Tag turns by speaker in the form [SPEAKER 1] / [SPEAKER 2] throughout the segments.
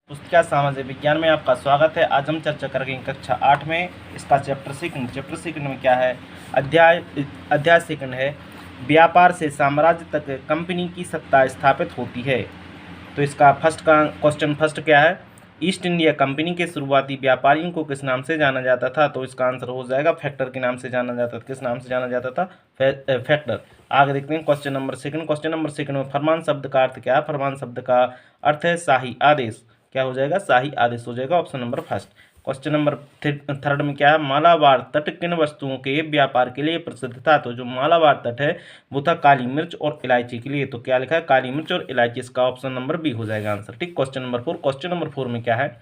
[SPEAKER 1] पुस्तिका सामाजिक विज्ञान में आपका स्वागत है। आज हम चर्चा करेंगे कक्षा 8 में इसका चैप्टर सेकंड में क्या है। अध्याय सेकंड है व्यापार से साम्राज्य तक कंपनी की सत्ता स्थापित होती है। तो इसका क्वेश्चन क्या है, ईस्ट इंडिया कंपनी के शुरुआती व्यापारियों को किस नाम से जाना जाता था। तो इसका आंसर हो जाएगा फैक्टर के नाम से जाना जाता था। किस नाम से जाना जाता था? फैक्टर। आगे देखते हैं क्वेश्चन नंबर सेकंड में फरमान शब्द का अर्थ क्या है। फरमान शब्द का अर्थ है शाही आदेश। क्या हो जाएगा? शाही आदेश हो जाएगा, option number first. Question number third में क्या है, मालाबार तट किन वस्तुओं के व्यापार के लिए प्रसिद्ध था। तो जो मालाबार तट है वो था काली मिर्च और इलायची के लिए। तो क्या लिखा है? काली मिर्च और इलायची। इसका ऑप्शन नंबर बी हो जाएगा आंसर। ठीक। क्वेश्चन नंबर फोर में क्या है,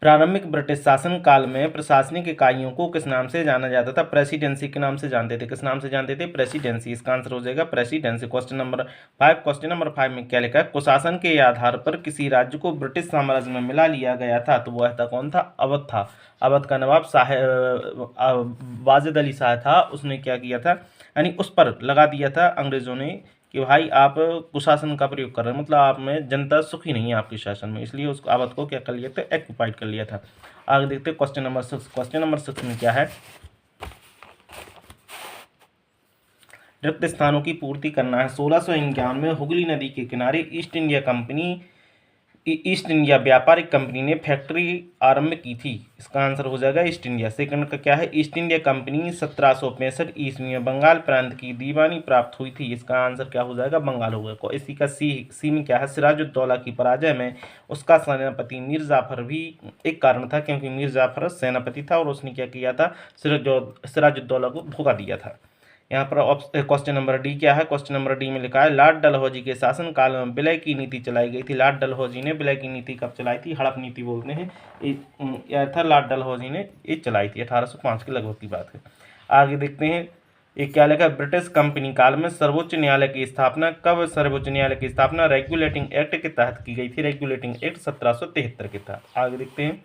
[SPEAKER 1] प्रारंभिक ब्रिटिश शासन काल में प्रशासनिक इकाइयों को किस नाम से जाना जाता था। प्रेसिडेंसी के नाम से जानते थे। किस नाम से जानते थे? प्रेसिडेंसी। इसका आंसर हो जाएगा प्रेसिडेंसी। क्वेश्चन नंबर फाइव में क्या लिखा है, कुशासन के आधार पर किसी राज्य को ब्रिटिश साम्राज्य में मिला लिया गया था। तो वह था कौन था? अवध था। अवध का नवाब वाजिद अली शाह था। उसने क्या किया था, यानी उस पर लगा दिया था अंग्रेजों ने कि भाई आप कुशासन का प्रयोग कर रहे हैं, मतलब आप में जनता सुखी नहीं है आपके शासन में, इसलिए उसको अवध को क्या कर लिया था? एक्युपाइड कर लिया था। आगे देखते हैं क्वेश्चन नंबर सिक्स में क्या है, रिक्त स्थानों की पूर्ति करना है। 1651 में हुगली नदी के किनारे ईस्ट इंडिया व्यापारिक कंपनी ने फैक्ट्री आरंभ की थी। इसका आंसर हो जाएगा ईस्ट इंडिया। सेकंड का क्या है, ईस्ट इंडिया कंपनी 1765 ईस्वी में बंगाल प्रांत की दीवानी प्राप्त हुई थी। इसका आंसर क्या हो जाएगा? बंगाल होगा। इसी का सी में क्या है, सिराजुद्दौला की पराजय में उसका सेनापति मीर जाफर भी एक कारण था, क्योंकि मीर जाफर सेनापति था और उसने क्या किया था, सिराजुद्दौला को धोखा दिया था। यहाँ पर क्वेश्चन नंबर डी क्या है, क्वेश्चन नंबर डी में लिखा है लॉर्ड डलहौजी के शासन काल में विलय की नीति चलाई गई थी। लॉर्ड डलहौजी ने विलय की नीति कब चलाई थी? हड़प नीति बोलते हैं। यह था लॉर्ड डलहौजी ने ये चलाई थी, 1805 के लगभग की बात है। आगे देखते हैं एक क्या लिखा है, ब्रिटिश कंपनी काल में सर्वोच्च न्यायालय की स्थापना कब? सर्वोच्च न्यायालय की स्थापना रेगुलेटिंग एक्ट के तहत की गई थी। रेगुलेटिंग एक्ट 1773 के तहत। आगे देखते हैं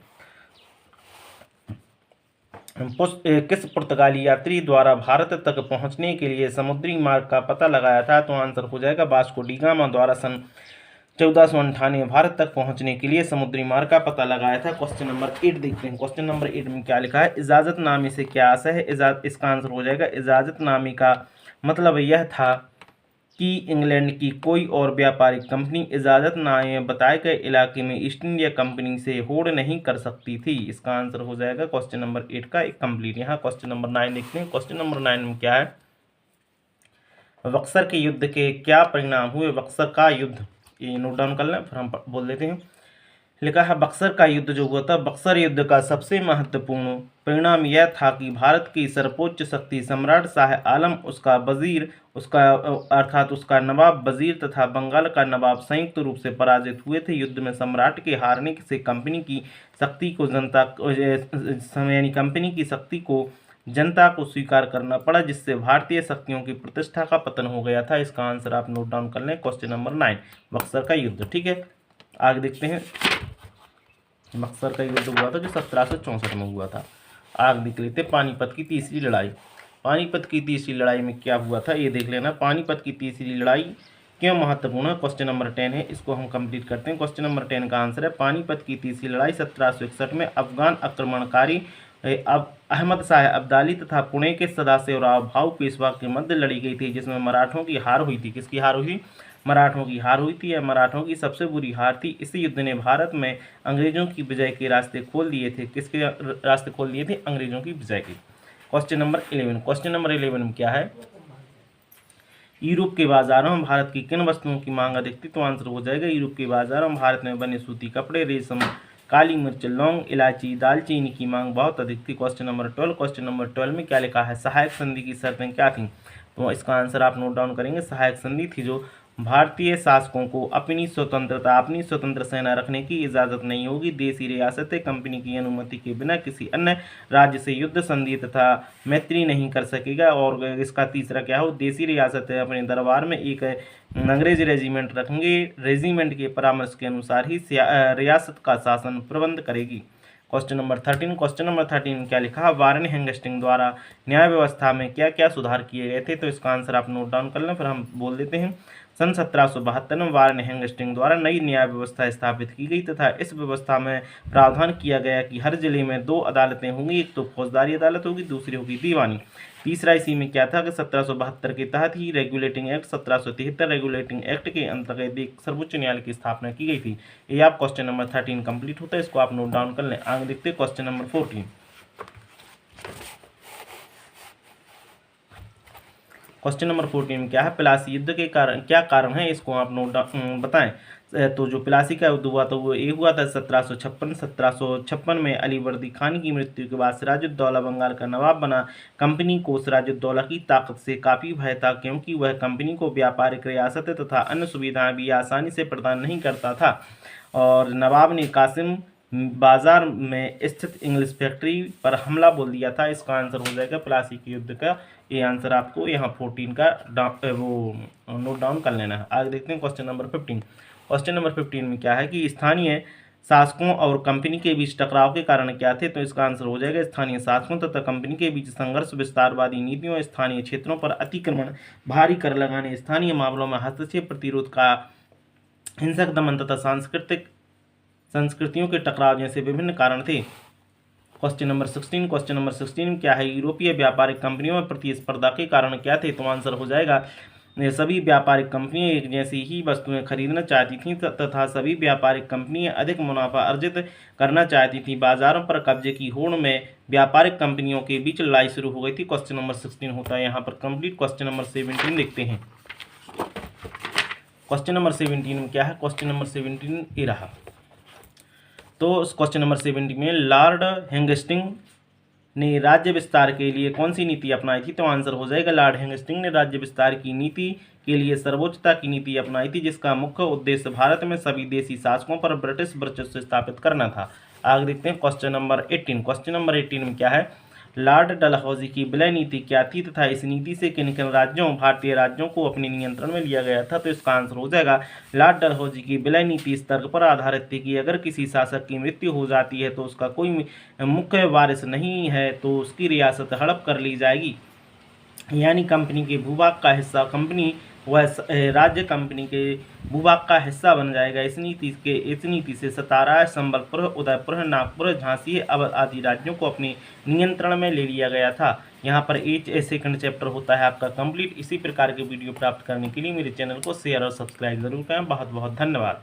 [SPEAKER 1] किस पुर्तगाली यात्री द्वारा भारत तक पहुंचने के लिए समुद्री मार्ग का पता लगाया था। तो आंसर हो जाएगा वास्को डी गामा द्वारा सन 1498 भारत तक पहुंचने के लिए समुद्री मार्ग का पता लगाया था। क्वेश्चन नंबर 8 देखते हैं। क्वेश्चन नंबर 8 में क्या लिखा है, इजाजतनामे से क्या आशय है। इसका आंसर हो जाएगा इजाजतनामे का मतलब यह था कि इंग्लैंड की कोई और व्यापारिक कंपनी इजाजतनामे में बताए गए इलाके में ईस्ट इंडिया कंपनी से होड़ नहीं कर सकती थी। इसका आंसर हो जाएगा क्वेश्चन नंबर 8 का एक कंप्लीट। यहाँ क्वेश्चन नंबर 9 देखते हैं। क्वेश्चन नंबर 9 में क्या है, बक्सर के युद्ध के क्या परिणाम हुए। बक्सर का युद्ध, ये नोट डाउन कर लें फिर हम बोल देते हैं। लिखा है बक्सर का युद्ध जो हुआ था, बक्सर युद्ध का सबसे महत्वपूर्ण परिणाम यह था कि भारत की सर्वोच्च शक्ति सम्राट शाह आलम, उसका वजीर, अर्थात उसका नवाब वजीर तथा बंगाल का नवाब संयुक्त रूप से पराजित हुए थे। युद्ध में सम्राट के हारने से कंपनी की शक्ति को जनता को स्वीकार करना पड़ा, जिससे भारतीय शक्तियों की प्रतिष्ठा का पतन हो गया था। इसका आंसर आप नोट डाउन कर लें, क्वेश्चन नंबर 9 बक्सर का युद्ध। ठीक है, आगे देखते हैं। बक्सर का युद्ध हुआ था जो 1764 में हुआ था। आगे देख लेते हैं पानीपत की तीसरी लड़ाई। पानीपत की तीसरी लड़ाई में क्या हुआ था ये देख लेना। पानीपत की तीसरी लड़ाई क्यों महत्वपूर्ण है, क्वेश्चन नंबर 10 है, इसको हम कंप्लीट करते हैं। क्वेश्चन नंबर 10 का आंसर है पानीपत की तीसरी लड़ाई 1761 में अफगान आक्रमणकारी अहमद शाह अब्दाली तथा पुणे के सदाशिवराव भाऊ पेशवा के मध्य लड़ी गई थी, जिसमें मराठों की हार हुई थी। किसकी हार हुई? मराठों की हार हुई थी। यह मराठों की सबसे बुरी हार थी। इस युद्ध ने भारत में अंग्रेजों की विजय के रास्ते खोल दिए थे। किसके रास्ते खोल दिए थे? अंग्रेजों की विजय के। Question number 11। क्वेश्चन नंबर 11 में क्या है, यूरोप के बाजारों में भारत की किन वस्तुओं की मांग अधिक थी। तो आंसर हो जाएगा यूरोप के बाजारों में भारत में बने सूती कपड़े, रेशम, काली मिर्च, लौंग, इलायची, दालचीनी की मांग बहुत अधिक थी। Question number 12। क्वेश्चन नंबर 12 में क्या लिखा है, सहायक संधि की शर्तें क्या थी। तो इसका आंसर आप नोट डाउन करेंगे। सहायक संधि थी जो भारतीय शासकों को अपनी स्वतंत्र सेना रखने की इजाजत नहीं होगी। देशी रियासतें कंपनी की अनुमति के बिना किसी अन्य राज्य से युद्ध संधि तथा मैत्री नहीं कर सकेगा। और इसका तीसरा क्या हो, देशी रियासतें अपने दरबार में एक अंग्रेज रेजिमेंट रखेंगे। रेजिमेंट के परामर्श के अनुसार ही रियासत का शासन प्रबंध करेगी। Question number 13। क्वेश्चन नंबर 13 में क्या लिखा है, वारेन हेस्टिंग्स द्वारा न्याय व्यवस्था में क्या क्या सुधार किए गए थे। तो इसका आंसर आप नोट डाउन कर लें फिर हम बोल देते हैं। सन 1772 में वारेन हेस्टिंग्स द्वारा नई न्याय व्यवस्था स्थापित की गई तथा इस व्यवस्था में प्रावधान किया गया कि हर जिले में 2 अदालतें होंगी, एक तो फौजदारी अदालत होगी, दूसरी होगी दीवानी। तीसरा इसी में क्या था कि 1772 के तहत ही रेगुलेटिंग एक्ट 1773 रेगुलेटिंग एक्ट के अंतर्गत एक सर्वोच्च न्यायालय की स्थापना की गई थी। ये आप क्वेश्चन नंबर 13 कंप्लीट होता है, इसको आप नोट डाउन कर लें। आगे देखते हैं क्वेश्चन नंबर 14। क्वेश्चन नंबर 14 में क्या है, प्लासी युद्ध के कारण क्या कारण है, इसको आप नोट बताएं। तो जो प्लासी का युद्ध हुआ था वो ये हुआ था 1756 में अलीवर्दी खान की मृत्यु के बाद सिराजुद्दौला बंगाल का नवाब बना। कंपनी को सिराजुद्दौला की ताकत से काफ़ी भय था, क्योंकि वह कंपनी को व्यापारिक रियासतें तथा अन्य सुविधाएं भी आसानी से प्रदान नहीं करता था। और नवाब ने कासिम बाजार में स्थित इंग्लिश फैक्ट्री पर हमला बोल दिया था। इसका आंसर हो जाएगा प्लासी के युद्ध का। ये आंसर आपको यहाँ 14 का वो नोट डाउन कर लेना है। आगे देखते हैं क्वेश्चन नंबर 15। क्वेश्चन नंबर 15 में क्या है कि स्थानीय शासकों और कंपनी के बीच टकराव के कारण क्या थे, तो इसका आंसर हो जाएगा स्थानीय शासकों तथा कंपनी के बीच संघर्ष, विस्तारवादी नीतियों, स्थानीय क्षेत्रों पर अतिक्रमण, भारी कर लगाने, स्थानीय मामलों में हस्तक्षेप, प्रतिरोध का हिंसक दमन तथा सांस्कृतिक संस्कृतियों के टकराव जैसे विभिन्न कारण थे। क्वेश्चन नंबर 16 में क्या है, यूरोपीय व्यापारिक कंपनियों में प्रतिस्पर्धा के कारण क्या थे, तो आंसर हो जाएगा सभी व्यापारिक कंपनियां एक जैसी ही वस्तुएं खरीदना चाहती थीं तथा सभी व्यापारिक कंपनियां अधिक मुनाफा अर्जित करना चाहती थीं। बाजारों पर कब्जे की होड़ में व्यापारिक कंपनियों के बीच लड़ाई शुरू हो गई थी। क्वेश्चन नंबर 16 होता है यहाँ पर कंप्लीट। क्वेश्चन नंबर 17 देखते हैं। क्वेश्चन नंबर 17 में क्या है, क्वेश्चन नंबर 17 ये रहा। तो क्वेश्चन नंबर 17 में लॉर्ड हेस्टिंग ने राज्य विस्तार के लिए कौन सी नीति अपनाई थी, तो आंसर हो जाएगा लॉर्ड हेस्टिंग ने राज्य विस्तार की नीति के लिए सर्वोच्चता की नीति अपनाई थी, जिसका मुख्य उद्देश्य भारत में सभी देशी शासकों पर ब्रिटिश वर्चस्व स्थापित करना था। आगे देखते हैं क्वेश्चन नंबर 18। क्वेश्चन नंबर 18 में क्या है, लॉर्ड डलहौजी की विलय नीति क्या थी तथा इस नीति से किन किन राज्यों भारतीय राज्यों को अपने नियंत्रण में लिया गया था, तो इसका आंसर हो जाएगा लॉर्ड डलहौजी की विलय नीति इस तर्क पर आधारित थी कि अगर किसी शासक की मृत्यु हो जाती है तो उसका कोई मुख्य वारिस नहीं है तो उसकी रियासत हड़प कर ली जाएगी, यानी कंपनी के भूभाग का हिस्सा कंपनी वह राज्य कंपनी के भूभाग का हिस्सा बन जाएगा। इस नीति से सतारा, संबलपुर, उदयपुर, नागपुर, झांसी, अवध आदि राज्यों को अपने नियंत्रण में ले लिया गया था। यहाँ पर सेकंड चैप्टर होता है आपका कंप्लीट। इसी प्रकार के वीडियो प्राप्त करने के लिए मेरे चैनल को शेयर और सब्सक्राइब जरूर करें। बहुत बहुत धन्यवाद।